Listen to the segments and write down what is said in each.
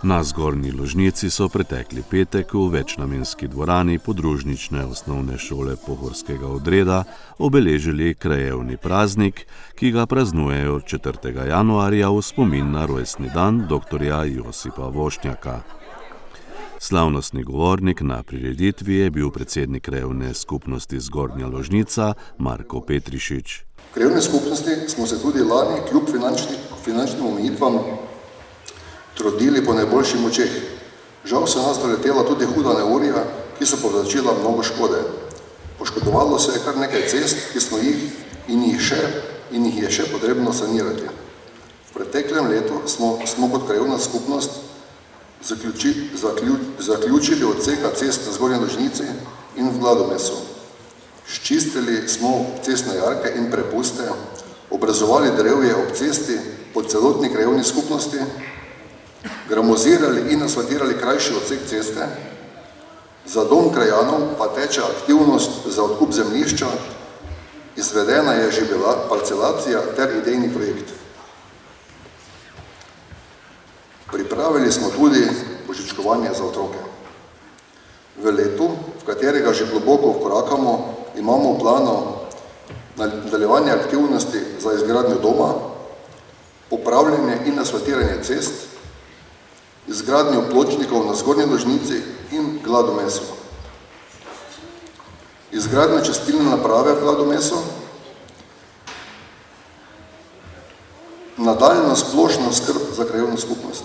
Na Zgornji Ložnici so pretekli petek v večnamenski dvorani podružnične osnovne šole Pohorskega odreda obeležili krajevni praznik, ki ga praznujejo 4. januarja v spomin na rojstni dan dr. Josipa Vošnjaka. Slavnostni govornik na prireditvi je bil predsednik krajevne skupnosti Zgornja Ložnica Marko Petrišič. V krajevni skupnosti smo se tudi lani kljub finančnim omejitvam trudili po najboljših močeh. Žal se nas doletela tudi huda neurja, ki so povzročila mnogo škode. Poškodovalo se je kar nekaj cest, ki smo jih in jih je še potrebno sanirati. V preteklem letu smo kot krajevna skupnost zaključili odseka cest na Zgornji Ložnici in v Gladomesu. Sčistili smo cestne jarke in prepuste, obrazovali drevje ob cesti po celotni krajevni skupnosti, gramozirali in asfaltirali krajši odsek ceste, za dom krajanov pa teče aktivnost za odkup zemljišča, izvedena je že bila parcelacija ter idejni projekt. Pripravili smo tudi božičkovanje za otroke. V letu, v katerega že globoko vkorakamo, imamo v planu nadaljevanje aktivnosti za izgradnjo doma, popravljanje in asfaltiranje cest, izgradnjo pločnikov na Zgornji Ložnici in Gladomesu, izgradnjo čistilne naprave v Gladomesu, nadaljnjo splošno skrb za krajevno skupnost.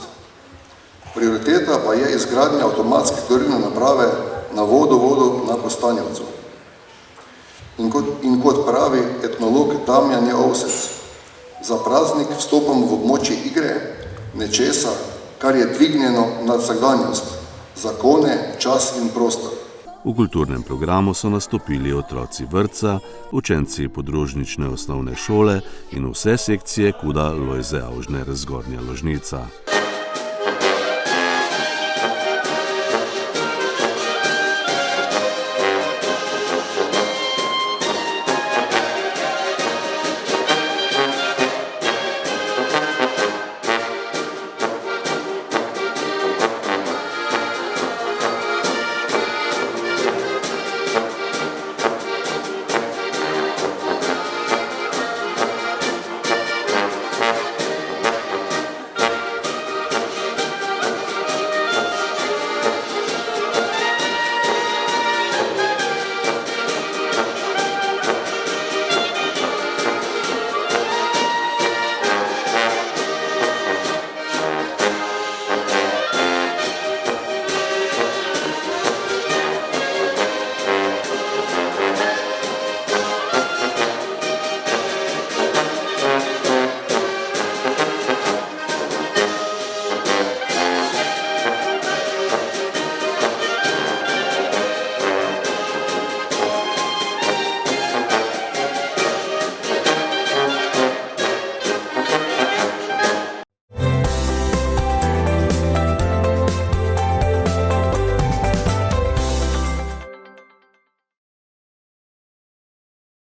Prioriteta pa je izgradnja avtomatske kurilne naprave na vodovodu na Kostanjevcu. In kot pravi etnolog Damjan Ovsec, za praznik vstopamo v območje igre, nečesa, kar je dvignjeno nad vsakdanjost, zakone, čas in prostor. V kulturnem programu so nastopili otroci vrtca, učenci podružnične osnovne šole in vse sekcije KUD-a Lojze Avžner Zgornja Ložnica.